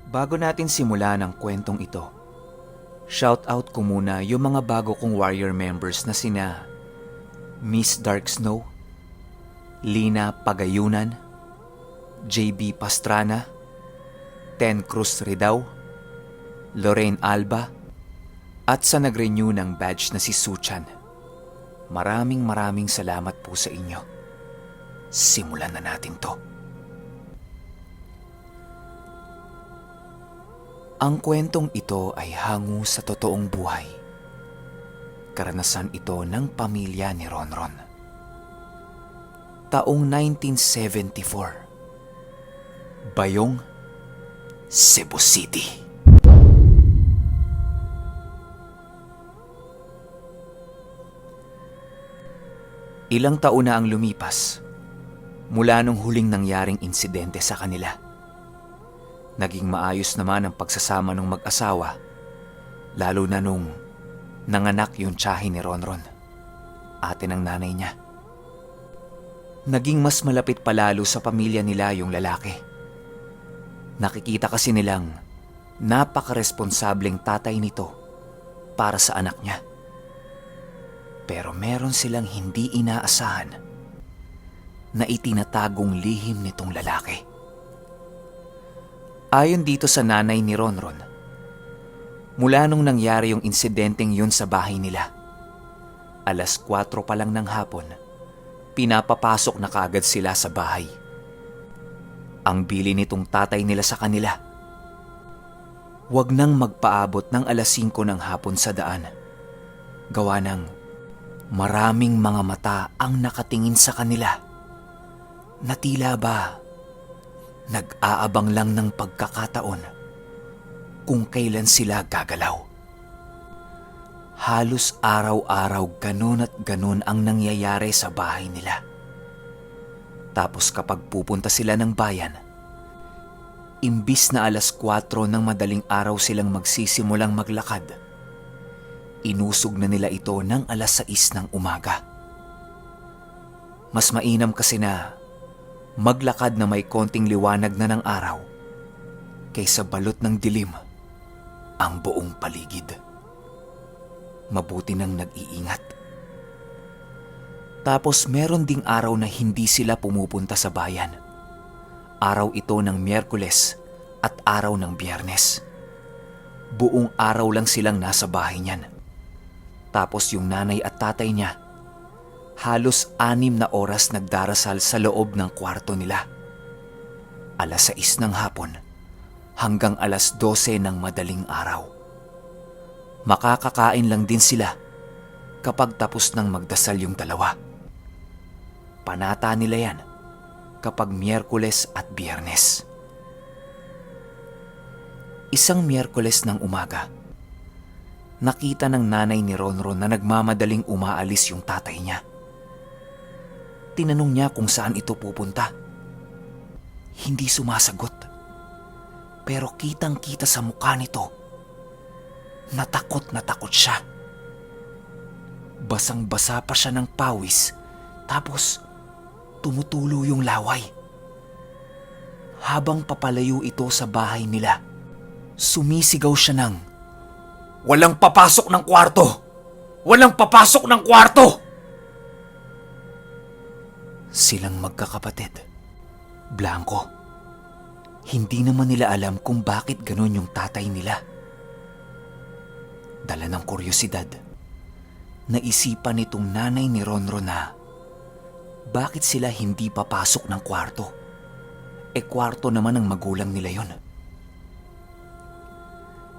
Bago natin simulan ang kwentong ito, shoutout ko muna yung mga bago kong warrior members na sina Miss Dark Snow, Lina Pagayunan, JB Pastrana, Ten Cruz Ridao, Lorraine Alba, at sa nag-renew ng badge na si Suchan. Maraming salamat po sa inyo. Simulan na natin to. Ang kwentong ito ay hango sa totoong buhay. Karanasan ito ng pamilya ni Ronron. Taong 1974. Bayong, Cebu City. Ilang taon na ang lumipas mula nung huling nangyaring insidente sa kanila. Naging maayos naman ang pagsasama ng mag-asawa, lalo na nung nanganak yung tiyahin ni Ronron, ate ng nanay niya. Naging mas malapit palalo sa pamilya nila yung lalaki. Nakikita kasi nilang napaka-responsableng tatay nito para sa anak niya. Pero meron silang hindi inaasahan na itinatagong lihim nitong lalaki. Ayon dito sa nanay ni Ronron, mula nung nangyari yung insidenteng yun sa bahay nila, 4:00 pa lang ng hapon, pinapapasok na kaagad sila sa bahay. Ang bili nitong tatay nila sa kanila, wag nang magpaabot ng 5:00 ng hapon sa daan. Gawa ng maraming mga mata ang nakatingin sa kanila na tila ba nag-aabang lang ng pagkakataon kung kailan sila gagalaw. Halos araw-araw ganun at ganun ang nangyayari sa bahay nila. Tapos kapag pupunta sila ng bayan, imbis na 4:00 ng madaling araw silang magsisimulang maglakad, inusog na nila ito ng 6:00 ng umaga. Mas mainam kasi na maglakad na may konting liwanag na ng araw kaysa balot ng dilim ang buong paligid. Mabuti nang nag-iingat. Tapos meron ding araw na hindi sila pumupunta sa bayan. Araw ito ng Miyerkules at araw ng Biyernes. Buong araw lang silang nasa bahay niyan. Tapos yung nanay at tatay niya, halos 6 na oras nagdarasal sa loob ng kwarto nila. 6:00 ng hapon hanggang 12:00 ng madaling araw. Makakakain lang din sila kapag tapos nang magdasal yung dalawa. Panata nila yan kapag Miyerkules at Biyernes. Isang Miyerkules ng umaga, nakita ng nanay ni Ronron na nagmamadaling umaalis yung tatay niya. Tinanong niya kung saan ito pupunta. Hindi sumasagot. Pero kitang-kita sa mukha nito, natakot siya. Basang-basa pa siya ng pawis, tapos tumutulo yung laway. Habang papalayo ito sa bahay nila, sumisigaw siya ng, "Walang papasok ng kwarto! Walang papasok ng kwarto!" Silang magkakapatid, blanko. Hindi naman nila alam kung bakit ganun yung tatay nila. Dala ng kuryosidad, naisipan nitong nanay ni Ronron na bakit sila hindi papasok ng kwarto? Kwarto naman ng magulang nila yon.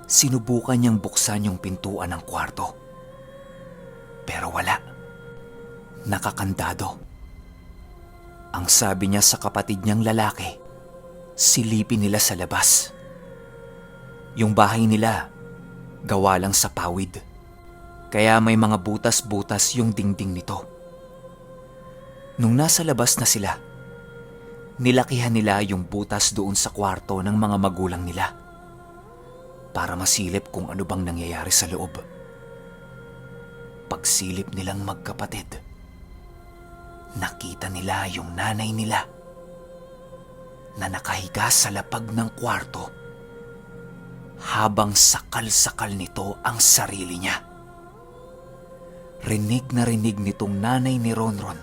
Sinubukan niyang buksan yung pintuan ng kwarto. Pero wala. Nakakandado. Ang sabi niya sa kapatid niyang lalaki, silipin nila sa labas. Yung bahay nila, gawa lang sa pawid. Kaya may mga butas-butas yung dingding nito. Nung nasa labas na sila, nilakihan nila yung butas doon sa kwarto ng mga magulang nila para masilip kung ano bang nangyayari sa loob. Pagsilip nilang magkapatid, nakita nila yung nanay nila na nakahiga sa lapag ng kwarto habang sakal-sakal nito ang sarili niya. Rinig na rinig nitong nanay ni Ronron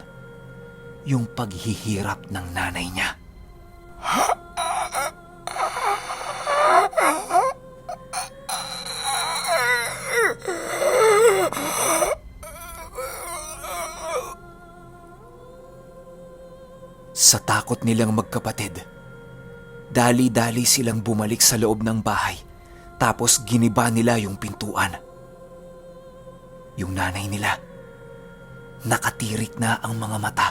yung paghihirap ng nanay niya. Sa takot nilang magkapatid, dali-dali silang bumalik sa loob ng bahay tapos giniba nila yung pintuan. Yung nanay nila, nakatirik na ang mga mata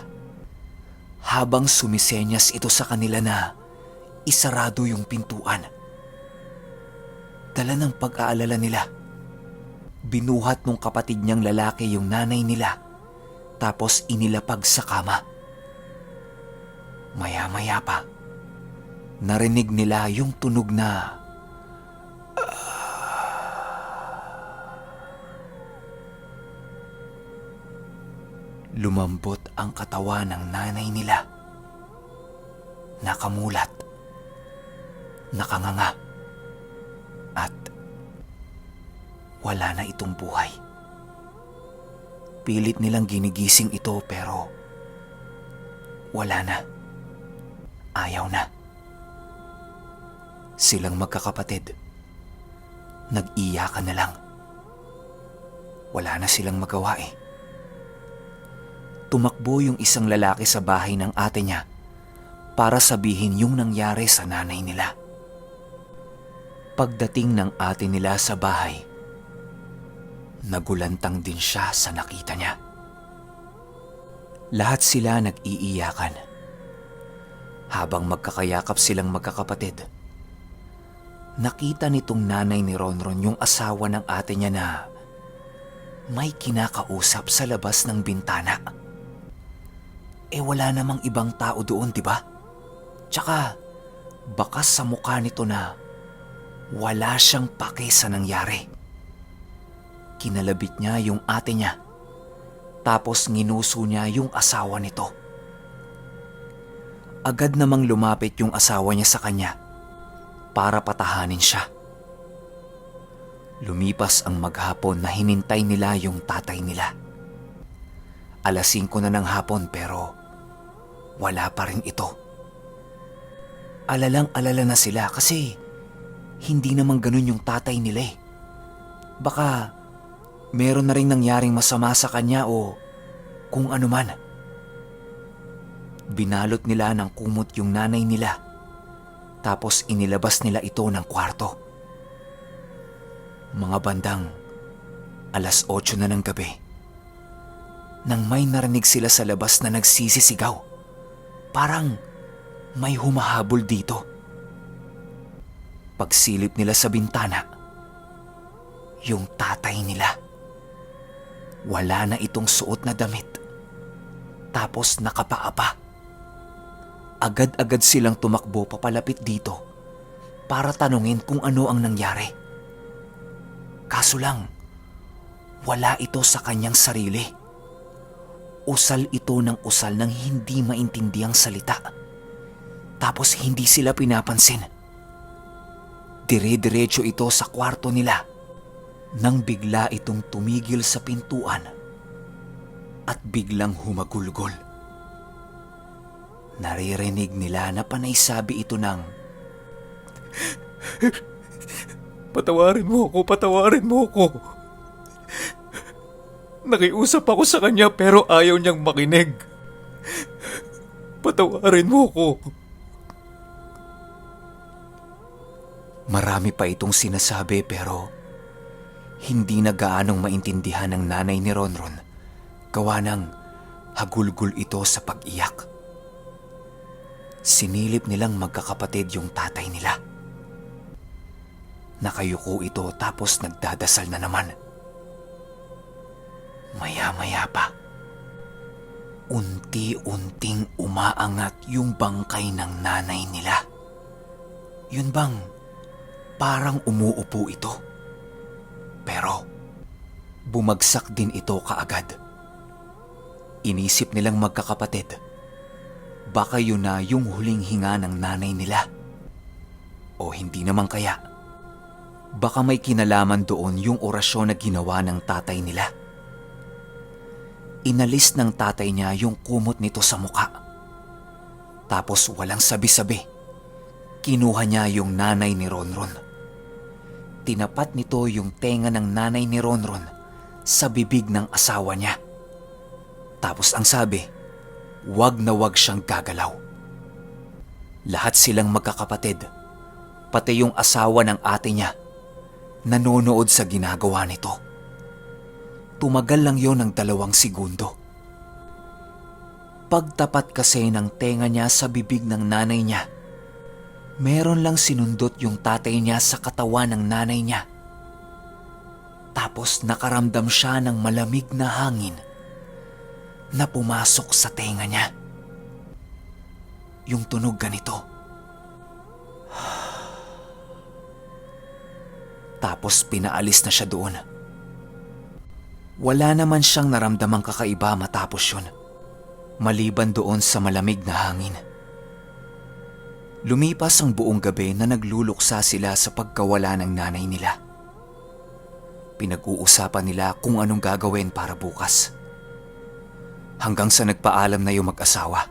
habang sumisenyas ito sa kanila na isarado yung pintuan. Dala ng pag-aalala nila, binuhat nung kapatid niyang lalaki yung nanay nila tapos inilapag sa kama. Maya-maya pa, narinig nila yung tunog na lumambot ang katawan ng nanay nila. Nakamulat, nakanganga, at wala na itong buhay. Pilit nilang ginigising ito pero wala na. Ayaw na. Silang magkakapatid, nag-iyakan na lang. Wala na silang magawa eh. Tumakbo yung isang lalaki sa bahay ng ate niya para sabihin yung nangyari sa nanay nila. Pagdating ng ate nila sa bahay, nagulantang din siya sa nakita niya. Lahat sila nag-iiyakan. Habang magkakayakap silang magkakapatid, nakita nitong nanay ni Ronron yung asawa ng ate niya na may kinakausap sa labas ng bintana. Wala namang ibang tao doon, di ba? Tsaka, bakas sa mukha nito na wala siyang pake sa nangyari. Kinalabit niya yung ate niya, tapos nginuso niya yung asawa nito. Agad namang lumapit yung asawa niya sa kanya para patahanin siya. Lumipas ang maghapon na hinintay nila yung tatay nila. 5:00 na ng hapon pero wala pa rin ito. Alalang-alala na sila kasi hindi naman ganun yung tatay nila eh. Baka meron na rin nangyaring masama sa kanya o kung ano man. Binalot nila ng kumot yung nanay nila tapos inilabas nila ito ng kwarto. Mga bandang 8:00 na ng gabi nang may narinig sila sa labas na nagsisisigaw. Parang may humahabol dito. Pagsilip nila sa bintana, yung tatay nila. Wala na itong suot na damit. Tapos nakapaa pa. Agad-agad silang tumakbo papalapit dito para tanungin kung ano ang nangyari. Kaso lang, wala ito sa kanyang sarili. Usal ito ng usal ng hindi maintindiang salita. Tapos hindi sila pinapansin. Dire-diretso ito sa kwarto nila nang bigla itong tumigil sa pintuan at biglang humagulgol. Naririnig nila na panaysabi ito ng "Patawarin mo ako, patawarin mo ako. Nakiusap ako sa kanya pero ayaw niyang makinig. Patawarin mo ako." Marami pa itong sinasabi pero hindi na gaanong maintindihan ng nanay ni Ronron gawa ng hagulgol ito sa pag-iyak. Sinilip nilang magkakapatid yung tatay nila. Nakayuko ito tapos nagdadasal na naman. Maya-maya pa, unti-unting umaangat yung bangkay ng nanay nila. Yun bang parang umuupo ito? Pero bumagsak din ito kaagad. Inisip nilang magkakapatid, baka yun na yung huling hinga ng nanay nila. O hindi naman kaya, Baka may kinalaman doon yung orasyon na ginawa ng tatay nila. Inalis ng tatay niya yung kumot nito sa muka. Tapos walang sabi-sabi, kinuha niya yung nanay ni Ronron. Tinapat nito yung tenga ng nanay ni Ronron sa bibig ng asawa niya. Tapos ang sabi, wag na wag siyang gagalaw. Lahat silang magkakapatid, pati yung asawa ng ate niya, nanonood sa ginagawa nito. Tumagal lang yon ng 2 segundo. Pagtapat kasi ng tenga niya sa bibig ng nanay niya, meron lang sinundot yung tatay niya sa katawan ng nanay niya. Tapos nakaramdam siya ng malamig na hangin na pumasok sa tenga niya. Yung tunog ganito. Tapos pinaalis na siya doon. Wala naman siyang naramdamang kakaiba matapos yun, maliban doon sa malamig na hangin. Lumipas ang buong gabi na nagluluksa sila sa pagkawala ng nanay nila. Pinag-uusapan nila kung anong gagawin para bukas. Hanggang sa nagpaalam na yung mag-asawa.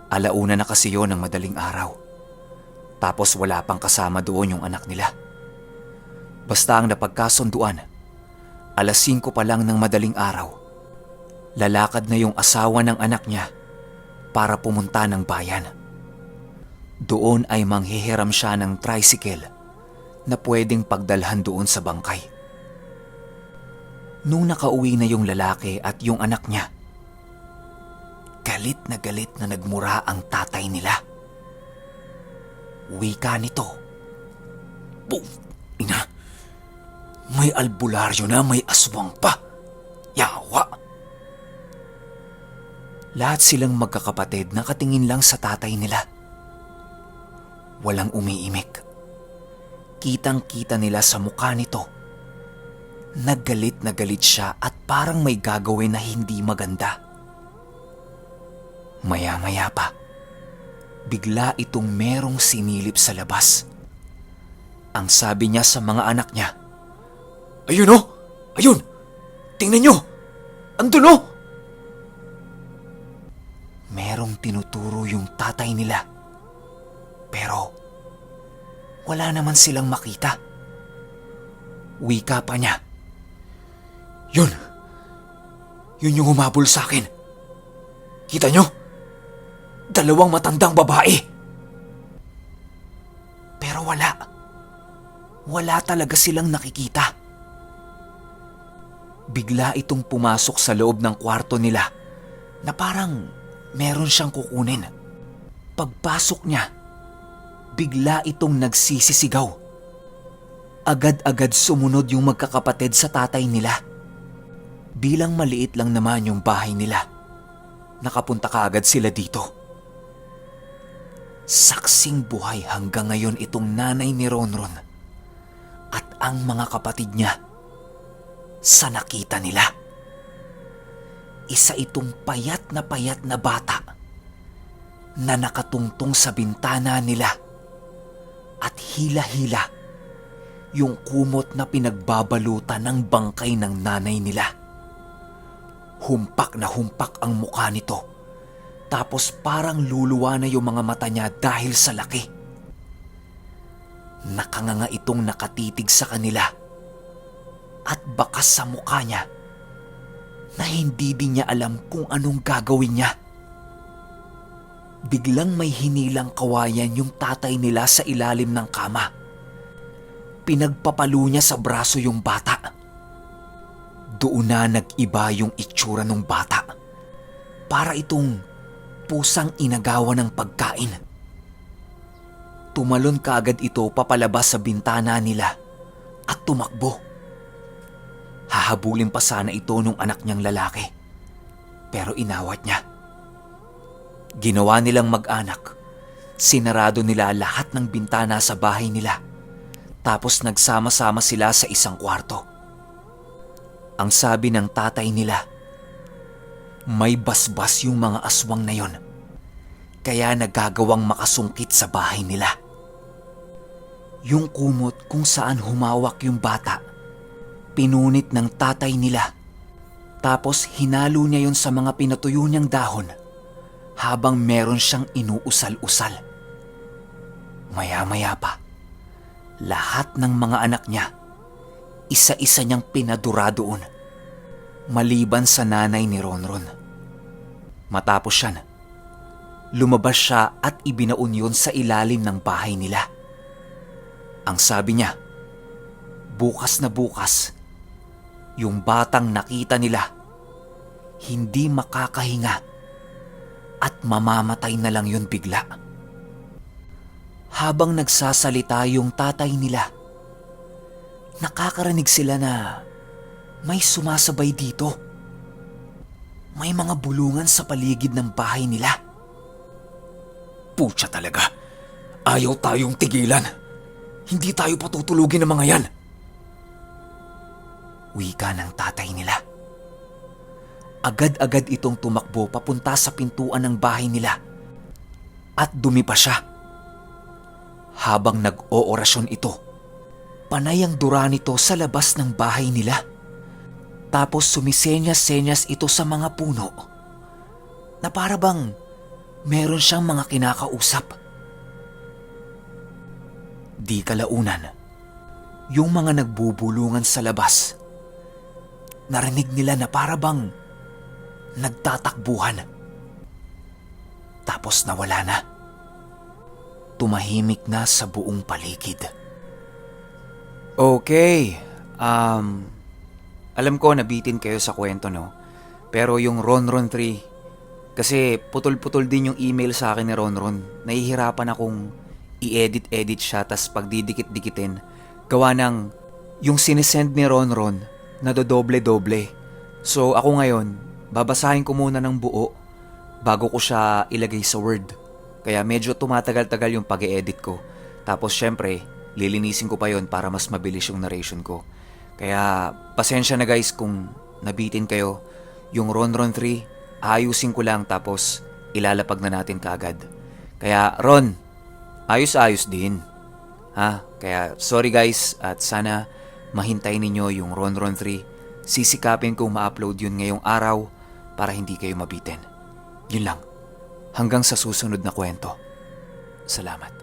1:00 na kasi yon ng madaling araw. Tapos wala pang kasama doon yung anak nila. Basta ang napagkasunduan, 5:00 pa lang ng madaling araw, lalakad na yung asawa ng anak niya para pumunta ng bayan. Doon ay manghihiram siya ng tricycle na pwedeng pagdalhan doon sa bangkay. Nung nakauwi na yung lalaki at yung anak niya, galit na nagmura ang tatay nila. Wika nito, ina, may albularyo na, may aswang pa. Yawa! Lahat silang magkakapatid nakatingin lang sa tatay nila. Walang umiimik. Kitang-kita nila sa mukha nito. Naggalit na galit siya at parang may gagawin na hindi maganda. Maya-maya pa, bigla itong merong sinilip sa labas. Ang sabi niya sa mga anak niya, "Ayun oh! Ayun! Tingnan nyo! Andun oh!" Merong tinuturo yung tatay nila. Pero wala naman silang makita. Wika pa niya, "Yun! Yun yung humabol sa akin. Kita nyo? 2 matandang babae." Pero wala. Wala talaga silang nakikita. Bigla itong pumasok sa loob ng kwarto nila na parang meron siyang kukunin. Pagpasok niya, bigla itong nagsisisigaw. Agad-agad sumunod yung magkakapatid sa tatay nila. Bilang maliit lang naman yung bahay nila, nakapunta kaagad sila dito. Saksing buhay hanggang ngayon itong nanay ni Ronron at ang mga kapatid niya sa nakita nila. Isa itong payat na bata na nakatungtong sa bintana nila at hila-hila yung kumot na pinagbabalutan ng bangkay ng nanay nila. Humpak na humpak ang mukha nito, tapos parang luluwa na yung mga mata niya dahil sa laki. Nakanganga itong nakatitig sa kanila at bakas sa mukha niya na hindi din niya alam kung anong gagawin niya. Biglang may hinilang kawayan yung tatay nila sa ilalim ng kama. Pinagpapalo niya sa braso yung bata. Doon na nag-iba yung itsura ng bata. Para itong pusang inagawa ng pagkain. Tumalon kaagad ito papalabas sa bintana nila at tumakbo. Hahabulin pa sana ito nung anak niyang lalaki, pero inawat niya. Ginawa nilang mag-anak. Sinarado nila lahat ng bintana sa bahay nila. Tapos nagsama-sama sila sa isang kwarto. Ang sabi ng tatay nila, may basbas yung mga aswang na yon, kaya nagagawang makasungkit sa bahay nila. Yung kumot kung saan humawak yung bata, pinunit ng tatay nila. Tapos hinalo niya yun sa mga pinatuyo niyang dahon habang meron siyang inuusal-usal. Maya-maya pa, lahat ng mga anak niya, isa-isa niyang pinadura doon, maliban sa nanay ni Ronron. Matapos yan, lumabas siya at ibinaon yun sa ilalim ng bahay nila. Ang sabi niya, bukas na bukas, yung batang nakita nila, hindi makakahinga at mamamatay na lang yun bigla. Habang nagsasalita yung tatay nila, nakakarinig sila na may sumasabay dito. May mga bulungan sa paligid ng bahay nila. Putya talaga, ayaw tayong tigilan. Hindi tayo patutulugin ng mga yan. Wika ng tatay nila. Agad-agad itong tumakbo papunta sa pintuan ng bahay nila at dumi pa siya. Habang nag-oorasyon ito, panay ang dura nito sa labas ng bahay nila. Tapos sumisenyas-senyas ito sa mga puno na para bang meron siyang mga kinakausap. Di kalaunan, yung mga nagbubulungan sa labas, narinig nila na para bang nagtatakbuhan. Tapos nawala na. Tumahimik na sa buong paligid. Okay, alam ko nabitin kayo sa kwento, no? Pero yung Ronron 3, kasi putol-putol din yung email sa akin ni Ronron. Nahihirapan akong i-edit siya tas pagdidikit-dikitin. Gawa ng yung sinesend ni Ronron na dodoble-doble. So ako ngayon, babasahin ko muna ng buo bago ko siya ilagay sa Word. Kaya medyo tumatagal-tagal yung pag-e-edit ko. Tapos syempre, lilinisin ko pa yon para mas mabilis yung narration ko. Kaya pasensya na guys kung nabitin kayo. Yung Ronron 3, ayusin ko lang tapos ilalapag na natin kaagad. Kaya Ron, ayos-ayos din. Kaya sorry guys at sana mahintay ninyo yung Ronron 3. Sisikapin kong ma-upload yun ngayong araw para hindi kayo mabitin. Yun lang. Hanggang sa susunod na kwento. Salamat.